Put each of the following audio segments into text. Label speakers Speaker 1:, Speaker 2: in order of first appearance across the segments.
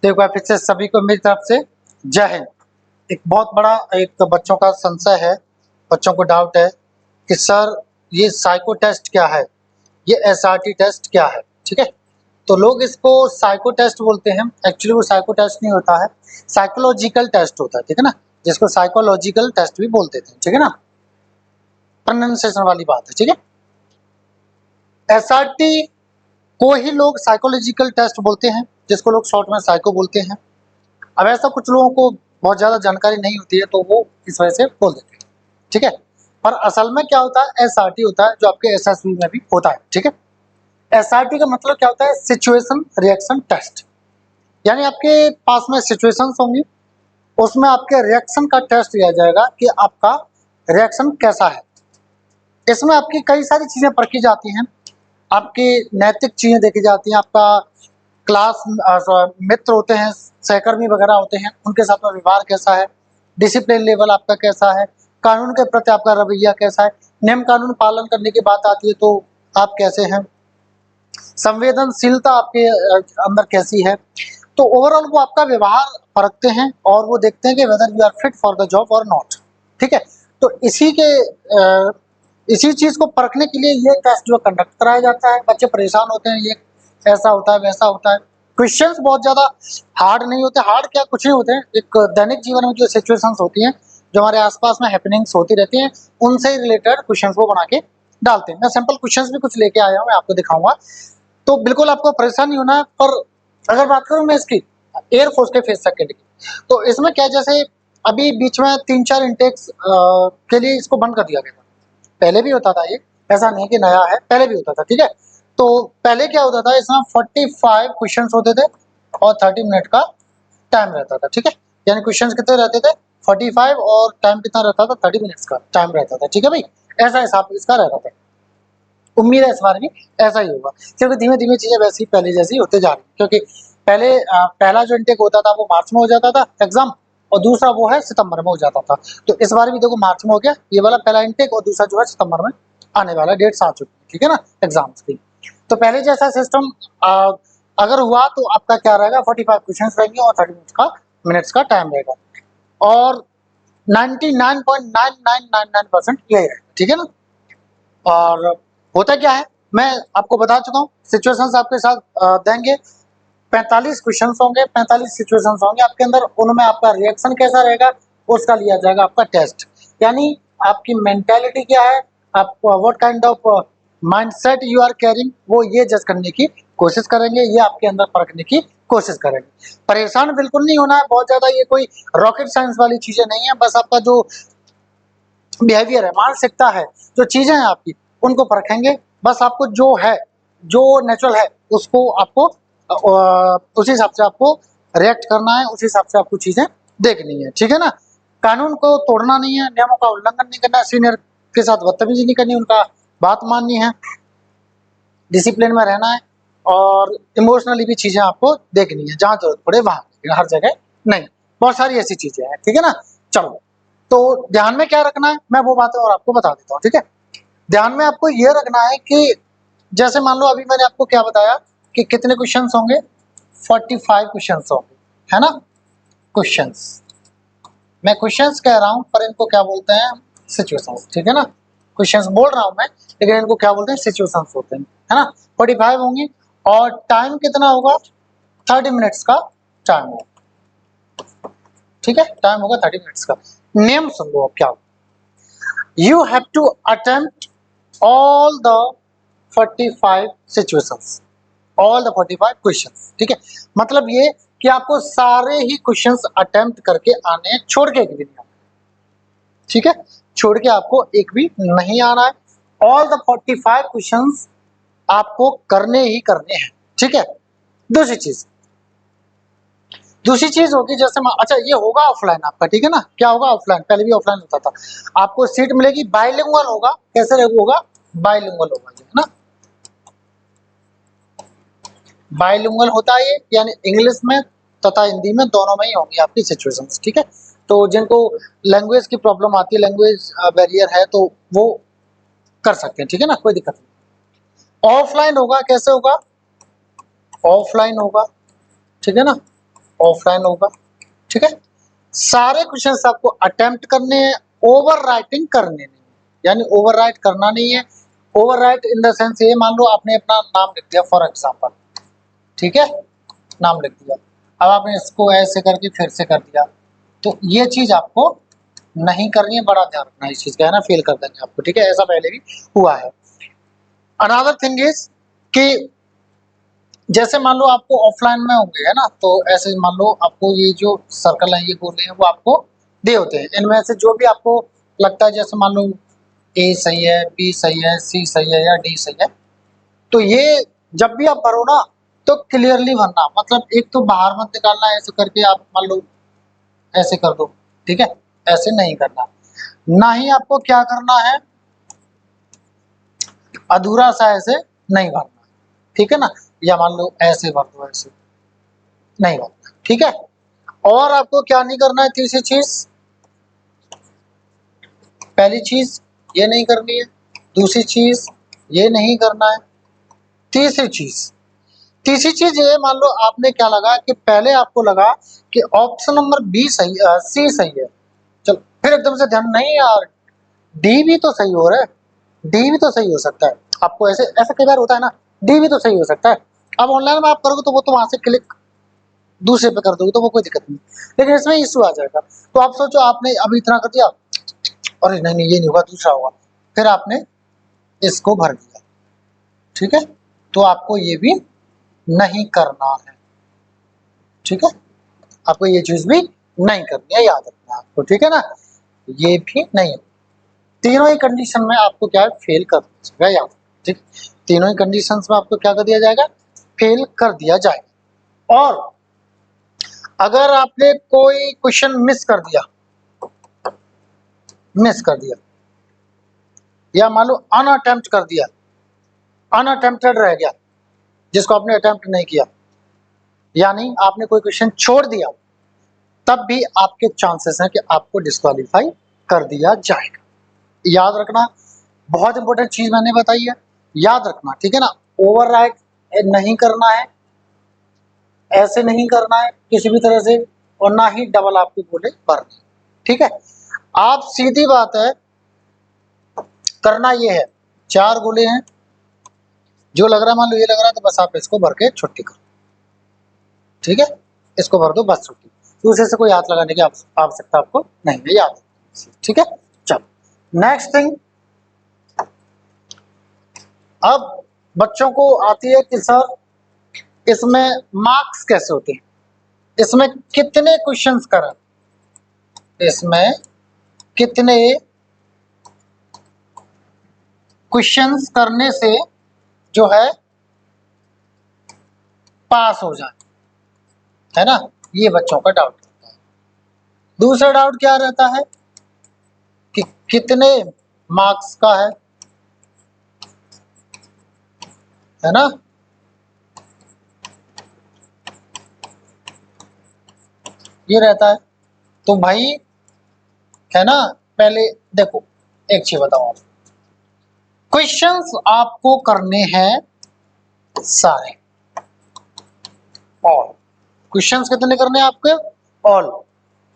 Speaker 1: तो एक बार फिर से सभी को मेरी तरफ से जय हिंद। एक बहुत बड़ा एक बच्चों का संशय है, बच्चों को डाउट है कि सर ये साइको टेस्ट क्या है, ये एसआरटी टेस्ट क्या है। ठीक है, तो लोग इसको साइको टेस्ट बोलते हैं, एक्चुअली वो साइको टेस्ट नहीं होता है, साइकोलॉजिकल टेस्ट होता है। ठीक है ना, जिसको साइकोलॉजिकल टेस्ट भी बोलते थे। ठीक है ना, प्रोनाउंसिएशन वाली बात है। ठीक है, एसआरटी को ही लोग साइकोलॉजिकल टेस्ट बोलते हैं, जिसको लोग शॉर्ट में साइको बोलते हैं। अब ऐसा कुछ लोगों को बहुत ज़्यादा जानकारी नहीं होती है तो वो इस वजह से बोल देते हैं। ठीक है, पर असल में क्या होता है, एसआरटी होता है, जो आपके एसएसबी में भी होता है। ठीक है, एसआरटी का मतलब क्या होता है, सिचुएशन रिएक्शन टेस्ट। यानी आपके पास में सिचुएशंस होंगी, उसमें आपके रिएक्शन का टेस्ट लिया जाएगा कि आपका रिएक्शन कैसा है। इसमें आपकी कई सारी चीज़ें परखी जाती हैं, आपकी नैतिक चीज़ें देखी जाती हैं, आपका क्लास मित्र होते हैं, सहकर्मी वगैरह होते हैं, उनके साथ में व्यवहार कैसा है, डिसिप्लिन लेवल आपका कैसा है, कानून के प्रति आपका रवैया कैसा है, नियम कानून पालन करने की बात आती है तो आप कैसे हैं, संवेदनशीलता आपके अंदर कैसी है। तो ओवरऑल वो आपका व्यवहार परखते हैं और वो देखते हैं कि whether you are fit for the job और नॉट। ठीक है, तो इसी चीज को परखने के लिए ये टेस्ट जो कंडक्ट कराया जाता है। बच्चे परेशान होते हैं, ये ऐसा होता है वैसा होता है। क्वेश्चंस बहुत ज्यादा हार्ड नहीं होते, हार्ड क्या कुछ नहीं होते हैं, एक दैनिक जीवन में जो सिचुएशंस होती हैं, जो हमारे आसपास में हैपनिंग्स होती रहती हैं, उनसे रिलेटेड क्वेश्चंस वो बना के डालते हैं। मैं सिंपल क्वेश्चंस भी कुछ लेके आया हूँ, मैं आपको दिखाऊंगा, तो बिल्कुल आपको परेशान नहीं होना है। पर अगर बात करूँ मैं इसकी एयरफोर्स के फेस सेकंड की, तो इसमें क्या, जैसे अभी बीच में 3-4 इंटेक्स के लिए इसको बंद कर दिया गया था। पहले भी होता था ये, ऐसा नहीं कि नया है, पहले भी होता था। ठीक है, तो पहले क्या होता था, इसमें 45 क्वेश्चंस होते थे और 30 मिनट का टाइम रहता था। ठीक है, यानी क्वेश्चंस कितने रहते थे, 45, और टाइम कितना रहता था, 30 मिनट्स का टाइम रहता था। ठीक है भाई, ऐसा हिसाब इसका रहता था। उम्मीद है इस बार भी ऐसा ही होगा, क्योंकि धीमे धीमे चीजें वैसी पहले जैसी होते जा रही हैं। क्योंकि पहले पहला जो इंटेक होता था वो मार्च में हो जाता था एग्जाम, और दूसरा वो है सितंबर में हो जाता था। तो इस बार भी देखो मार्च में हो गया ये वाला पहला इंटेक, और दूसरा जो है सितंबर में आने वाला, डेट्स आ चुकी है। ठीक है ना, एग्जाम्स की। तो पहले जैसा सिस्टम अगर हुआ तो आपका क्या रहेगा, 45 क्वेश्चन रहेंगे और 30 मिनट्स का टाइम रहेगा, और 99.9999% यही रहेगा। ठीक है ना, और होता क्या है मैं आपको बता चुका हूँ, सिचुएशंस आपके साथ देंगे, 45 क्वेश्चंस होंगे, 45 सिचुएशंस होंगे आपके अंदर, उनमें आपका रिएक्शन कैसा रहेगा उसका लिया जाएगा आपका टेस्ट। यानी आपकी मेंटालिटी क्या है, आप what kind of mindset you are carrying, वो ये जज करने की कोशिश करेंगे, ये आपके अंदर परखने की कोशिश करेंगे। परेशान बिल्कुल नहीं होना है बहुत ज्यादा, ये कोई रॉकेट साइंस वाली चीजें नहीं है। बस आपका जो बिहेवियर है, मानसिकता है, जो चीजें हैं आपकी, उनको परखेंगे। बस आपको जो है, जो नेचुरल है, उसको आपको उसी हिसाब से आपको रिएक्ट करना है, उसी हिसाब से आपको चीजें देखनी है। ठीक है ना, कानून को तोड़ना नहीं है, नियमों का उल्लंघन नहीं करना है, सीनियर के साथ बदतमीजी नहीं करनी, उनका बात माननी है, डिसिप्लिन में रहना है, और इमोशनली भी चीजें आपको देखनी है, जहां जरूरत पड़े वहां, हर जगह नहीं। बहुत सारी ऐसी चीजें हैं। ठीक है ना, चलो, तो ध्यान में क्या रखना है मैं वो बातें और आपको बता देता हूँ। ठीक है, ध्यान में आपको ये रखना है कि जैसे मान लो अभी मैंने आपको क्या बताया कि कितने क्वेश्चंस होंगे, 45 क्वेश्चंस होंगे, है ना। क्वेश्चंस, मैं क्वेश्चंस कह रहा हूं पर इनको क्या बोलते हैं, सिचुएशंस। ठीक है ना, क्वेश्चंस बोल रहा हूं मैं, लेकिन इनको क्या बोलते हैं, सिचुएशंस होते हैं, है ना। 45 होंगी, और टाइम कितना होगा, 30 मिनट्स का टाइम होगा। ठीक है, टाइम होगा 30 मिनट्स का। नियम सुन लो अब क्या होगा, you have to attempt all the 45 situations, all the 45 questions। ठीक है, मतलब ये कि आपको सारे ही क्वेश्चंस अटेम्प्ट करके आने हैं, छोड़ के एक भी नहीं आना। ठीक है, छोड़ के आपको एक भी नहीं आना है। ऑल द 45 क्वेश्चंस आपको करने ही करने हैं। ठीक है, दूसरी चीज होगी, जैसे अच्छा ये होगा ऑफलाइन आपका। ठीक है ना, क्या होगा, ऑफलाइन, पहले भी ऑफलाइन होता था। आपको सीट मिलेगी, बाइलिंगुअल होगा। कैसे होगा, बाइलिंगुअल होगा, है ना। बाइलिंगुअल होता है ये, यानी इंग्लिश में तथा हिंदी में, दोनों में ही होंगी आपकी सिचुएशंस। ठीक है, तो जिनको लैंग्वेज की प्रॉब्लम आती है, लैंग्वेज बैरियर है, तो वो कर सकते हैं। ठीक है ना, कोई दिक्कत नहीं। ऑफलाइन होगा, कैसे होगा, ऑफलाइन होगा। ठीक है ना, ऑफलाइन होगा, ठीक है। सारे क्वेश्चंस आपको अटेम्प्ट करने हैं, ओवर राइटिंग करने नहीं है, यानी ओवर राइट करना नहीं है। Over right in the sense ये, मान लो आपने अपना नाम लिख दिया फॉर एग्जाम्पल, ठीक है, नाम लिख दिया, अब आपने इसको ऐसे करके फिर से कर दिया, तो ये चीज आपको नहीं करनी है, बड़ा ध्यान रखना इस चीज का, है ना, फेल कर देंगे आपको, ठीक है, ऐसा पहले भी हुआ है। अनदर थिंग इज कि जैसे मान लो आपको ऑफलाइन में होंगे, है ना, तो ऐसे मान लो आपको ये जो सर्कल है, ये गोले हैं, वो आपको दे होते हैं, इनमें से जो भी आपको लगता है, जैसे मान लो ए सही है, बी सही है, सी सही है या डी सही है, तो ये जब भी आप भरो ना तो क्लियरली भरना, मतलब एक तो बाहर मत निकालना ऐसे करके, आप मान लो ऐसे कर दो, ठीक है, ऐसे नहीं करना। ना ही आपको क्या करना है, अधूरा सा ऐसे नहीं भरना, ठीक है ना, या मान लो ऐसे भर दो, ऐसे नहीं भरना, ठीक है। और आपको क्या नहीं करना है, तीसरी चीज, पहली चीज ये नहीं करनी है, दूसरी चीज ये नहीं करना है, तीसरी चीज ये, मान लो आपने क्या लगा कि पहले आपको लगा कि ऑप्शन नंबर बी सही, सी सही है, चलो फिर एकदम से ध्यान, नहीं यार डी भी तो सही हो रहा है, डी भी तो सही हो सकता है, आपको ऐसे ऐसा कई बार होता है ना, डी भी तो सही हो सकता है। अब ऑनलाइन में आप करोगे तो वो तो वहां से क्लिक दूसरे पे कर दोगे तो वो कोई दिक्कत नहीं, लेकिन इसमें इशू आ जाएगा। तो आप सोचो आपने अभी इतना कर दिया, और नहीं नहीं ये नहीं होगा, दूसरा होगा, फिर आपने इसको भर दिया, ठीक है, तो आपको ये भी नहीं करना है, ठीक है, आपको ये चीज भी नहीं करनी है, याद रखना है आपको, ठीक है ना, ये भी नहीं, तीनों ही कंडीशन में आपको क्या है, फेल कर दिया जाएगा, याद, ठीक, तीनों ही कंडीशंस में आपको क्या कर दिया जाएगा, फेल कर दिया जाएगा। और अगर आपने कोई क्वेश्चन मिस कर दिया, या मान लो अनअटेम्प्ट कर दिया, अनअटेम्प्टेड रह गया, जिसको आपने अटेम्प्ट नहीं किया, यानी आपने कोई क्वेश्चन छोड़ दिया, तब भी आपके चांसेस हैं कि आपको डिस्क्वालीफाई कर दिया जाएगा। याद रखना, बहुत इंपॉर्टेंट चीज मैंने बताई है, याद रखना, ठीक है ना, ओवरराइड नहीं करना है, ऐसे नहीं करना है किसी भी तरह से, और ना ही डबल आपके गोले भरने, ठीक है। आप सीधी बात है, करना ये है, 4 गोले हैं, जो लग रहा है, मान लो ये लग रहा है, तो बस आप इसको भर के छुट्टी करो, ठीक है, इसको भर दो बस छुट्टी, दूसरे से कोई हाथ लगाने की आवश्यकता आपको नहीं है, याद, ठीक है। चलो नेक्स्ट थिंग, अब बच्चों को आती है कि सर इसमें मार्क्स कैसे होते हैं, इसमें कितने क्वेश्चंस करें, इसमें कितने क्वेश्चंस करने से जो है पास हो जाए, है ना, ये बच्चों का डाउट रहता है। दूसरा डाउट क्या रहता है कि कितने मार्क्स का है ना, ये रहता है। तो भाई है ना, पहले देखो एक चीज बताओ, क्वेश्चंस आपको करने हैं सारे, ऑल क्वेश्चंस कितने करने हैं आपके, ऑल,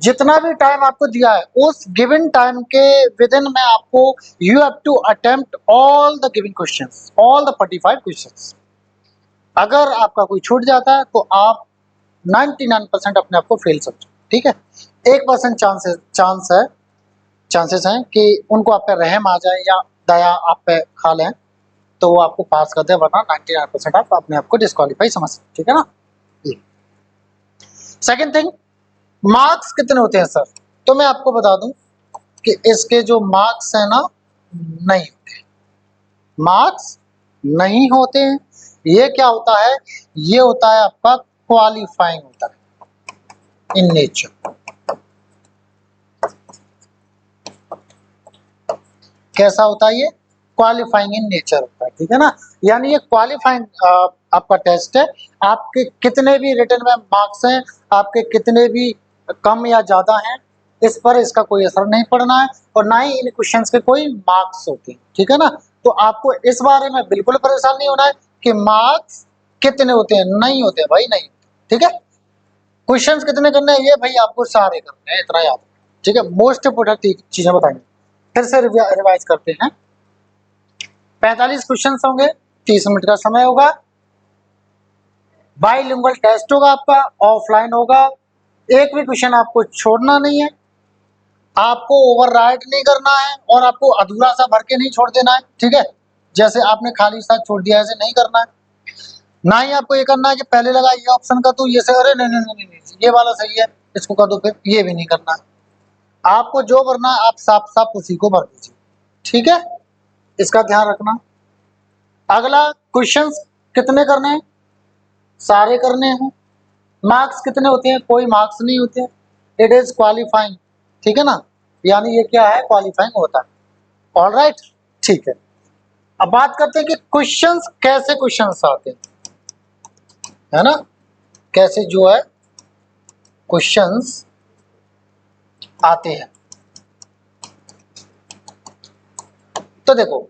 Speaker 1: जितना भी टाइम आपको दिया है उस गिवन टाइम के विद इन में आपको you have to attempt all the given questions, all the 45 questions. अगर आपका कोई छूट जाता है तो आप 99% अपने आप को फेल समझो, ठीक है, 1% चांसेस हैं कि उनको आप पे रहम आ जाए या दया आप पे खा लें तो वो आपको पास कर दे, वरना 99% आप अपने आप को डिस्क्वालीफाई समझ सकते, ठीक है ना। सेकंड थिंग, मार्क्स कितने होते हैं सर, तो मैं आपको बता दूं कि इसके जो मार्क्स है ना, नहीं होते, मार्क्स नहीं होते हैं। ये क्या होता है, ये होता है आपका क्वालिफाइंग होता है इन नेचर। कैसा होता है ये, क्वालिफाइंग इन नेचर होता है, ठीक है ना, यानी ये क्वालिफाइंग आपका टेस्ट है, आपके कितने भी रिटन में मार्क्स हैं, आपके कितने भी कम या ज्यादा हैं, इस पर इसका कोई असर नहीं पड़ना है, और ना ही इन क्वेश्चंस के कोई मार्क्स होते हैं, ठीक है ना। तो आपको इस बारे में बिल्कुल परेशान नहीं होना है कि मार्क्स कितने होते हैं, नहीं होते भाई, नहीं, ठीक है। क्वेश्चंस कितने करने हैं ये भाई आपको सारे करने हैं, इतना याद, ठीक है। मोस्ट इंपोर्टेंट चीजें बताएंगे, फिर से रिवाइज करते हैं। 45 क्वेश्चंस होंगे, 30 मिनट का समय होगा, बाइलिंगुअल टेस्ट होगा आपका, ऑफलाइन होगा, एक भी क्वेश्चन आपको छोड़ना नहीं है, आपको ओवरराइट नहीं करना है और आपको अधूरा सा भर के नहीं छोड़ देना है, ठीक है। जैसे आपने खाली सा छोड़ दिया ऐसे नहीं करना है। ना ही आपको ये करना है कि पहले लगा ये ऑप्शन का तो ये से, अरे नहीं नहीं नहीं नहीं ये वाला सही है इसको कर दो, फिर ये भी नहीं करना है। आपको जो भरना है आप साफ साफ उसी को भर दीजिए, ठीक है, इसका ध्यान रखना। अगला क्वेश्चंस कितने करने हैं, सारे करने हैं। मार्क्स कितने होते हैं, कोई मार्क्स नहीं होते हैं, इट इज क्वालिफाइंग, ठीक है ना, यानी ये क्या है, क्वालिफाइंग होता है। ऑलराइट, ठीक है। अब बात करते हैं कि क्वेश्चंस कैसे क्वेश्चंस आते हैं, है ना, कैसे जो है क्वेश्चंस आते हैं। तो देखो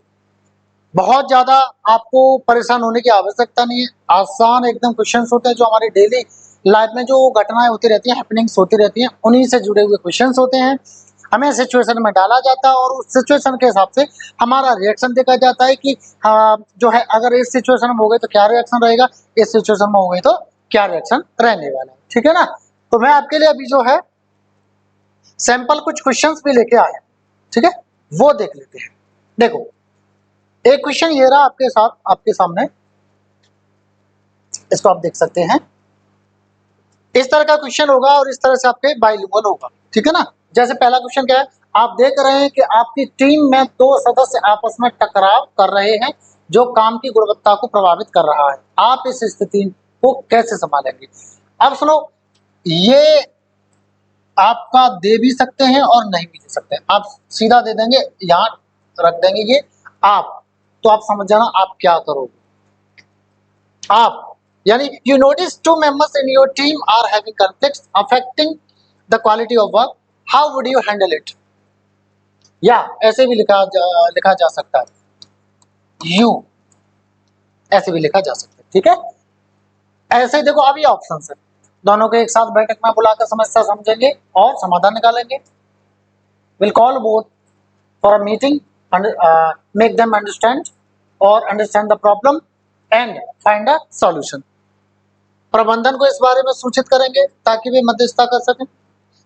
Speaker 1: बहुत ज्यादा आपको परेशान होने की आवश्यकता नहीं है, आसान एकदम क्वेश्चंस होते हैं जो हमारे डेली लाइफ में जो घटनाएं होती रहती हैं, हैपनिंग्स होती रहती हैं, उन्हीं से जुड़े हुए क्वेश्चंस होते हैं। हमें सिचुएशन में डाला जाता है और उस सिचुएशन के हिसाब से हमारा रिएक्शन देखा जाता है कि जो है अगर इस सिचुएशन में हो गई तो क्या रिएक्शन रहेगा, इस सिचुएशन में हो गई तो क्या रिएक्शन रहने वाला है, ठीक है ना। तो मैं आपके लिए अभी जो है सैंपल कुछ क्वेश्चंस भी लेके आया, ठीक है, वो देख लेते हैं। देखो एक क्वेश्चन ये रहा आपके साथ, आपके सामने, इसको आप देख सकते हैं। इस तरह का क्वेश्चन होगा और इस तरह से आपके बाइलिंगुअल होगा, ठीक है ना। जैसे पहला क्वेश्चन क्या है, आप देख रहे हैं कि आपकी टीम में दो सदस्य आपस में टकराव कर रहे हैं जो काम की गुणवत्ता को प्रभावित कर रहा है, आप इस स्थिति को कैसे संभालेंगे। अब सुनो, ये आपका दे भी सकते हैं और नहीं भी दे सकते हैं, आप सीधा दे देंगे, यहां रख देंगे ये आप, तो आप समझ जाना आप क्या करोगे। आप यानी you notice two members in your team are having conflicts affecting the quality of work, how would you handle it. या ऐसे भी लिखा जा सकता है, यू ऐसे भी लिखा जा सकता है, ठीक है। ऐसे देखो अभी ऑप्शन है, दोनों को एक साथ बैठक में बुलाकर समस्या समझेंगे और समाधान निकालेंगे। Will call both for a meeting, make them understand और understand the problem and find a solution. प्रबंधन को इस बारे में सूचित करेंगे ताकि वे मध्यस्थता कर सकें।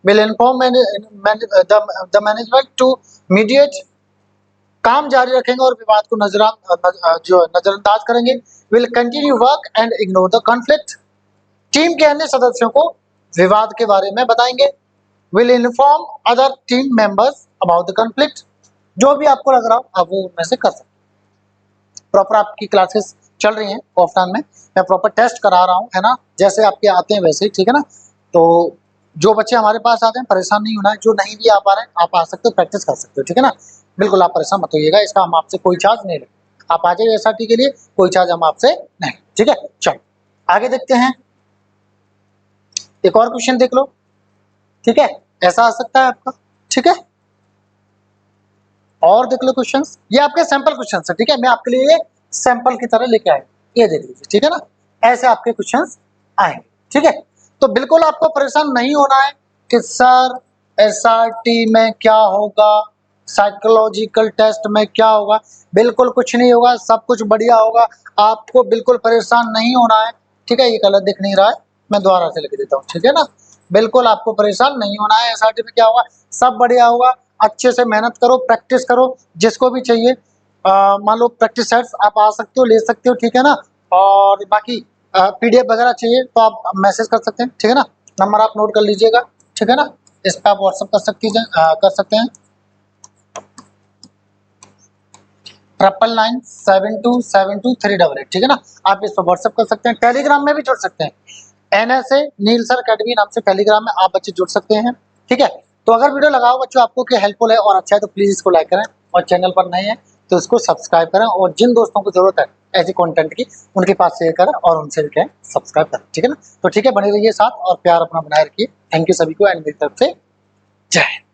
Speaker 1: Will inform the management to mediate, काम जारी रखेंगे और विवाद को नजरअंदाज करेंगे। Will continue work and ignore the conflict, team के अन्य सदस्यों को विवाद के बारे में बताएंगे। Will inform other team members about the conflict, जो भी आपको लग रहा हो आप वो उनमें से कर सकते हैं। प्रॉपर आपकी क्लासेस चल रही हैं ऑफलाइन में, मैं प्रॉपर टेस्ट करा रहा हूँ, है ना, जैसे आपके आते हैं वैसे ही, ठीक है ना। तो जो बच्चे हमारे पास आते हैं परेशान नहीं होना है, जो नहीं भी आ पा रहे हैं आप आ सकते हो, प्रैक्टिस कर सकते हो, ठीक है ना। बिल्कुल आप परेशान मत होइएगा, इसका हम आपसे कोई चार्ज नहीं लेंगे, आप आ जाइए SRT के लिए, कोई चार्ज हम आपसे नहीं, ठीक है। चलो आगे देखते हैं, एक और क्वेश्चन देख लो, ठीक है, ऐसा आ सकता है आपका, ठीक है। और देख लो क्वेश्चंस, ये आपके सैंपल क्वेश्चंस है, ठीक है, मैं आपके लिए सैंपल की तरह लेके आया, ये देख लीजिए, ठीक है ना। ऐसे आपके क्वेश्चंस आएंगे, ठीक है। तो बिल्कुल आपको परेशान नहीं होना है कि सर SRT में क्या होगा, साइकोलॉजिकल टेस्ट में क्या होगा, बिल्कुल कुछ नहीं होगा, सब कुछ बढ़िया होगा, आपको बिल्कुल परेशान नहीं होना है, ठीक है। ये गलत दिख नहीं रहा है, मैं दोबारा से लिख देता हूँ, ठीक है ना। बिल्कुल आपको परेशान नहीं होना है, SRT में क्या होगा, सब बढ़िया होगा, अच्छे से मेहनत करो, प्रैक्टिस करो, जिसको भी चाहिए मान लो प्रैक्टिस सेट्स आप आ सकते हो, ले सकते हो, ठीक है ना। और बाकी PDF वगैरह चाहिए तो आप मैसेज कर सकते हैं, ठीक है ना, नंबर आप नोट कर लीजिएगा, ठीक है ना, इस पर आप व्हाट्सअप कर सकते हैं 9997272388, ठीक है ना, आप इस पर व्हाट्सअप कर सकते हैं। टेलीग्राम में भी जुड़ सकते हैं, NSA नील सर अकेडमी नाम से टेलीग्राम में आप बच्चे जुड़ सकते हैं, ठीक है। तो अगर वीडियो लगाओ बच्चों आपको कि हेल्पफुल है और अच्छा है तो प्लीज इसको लाइक करें, और चैनल पर नए हैं तो इसको सब्सक्राइब करें, और जिन दोस्तों को जरूरत है ऐसी कंटेंट की उनके पास शेयर करें और उनसे भी कहें सब्सक्राइब करें, ठीक है ना। तो ठीक है, बने रहिए साथ और प्यार अपना बनाए रखिए। थैंक यू सभी को, एंड मेरी तरफ से जय हिंद।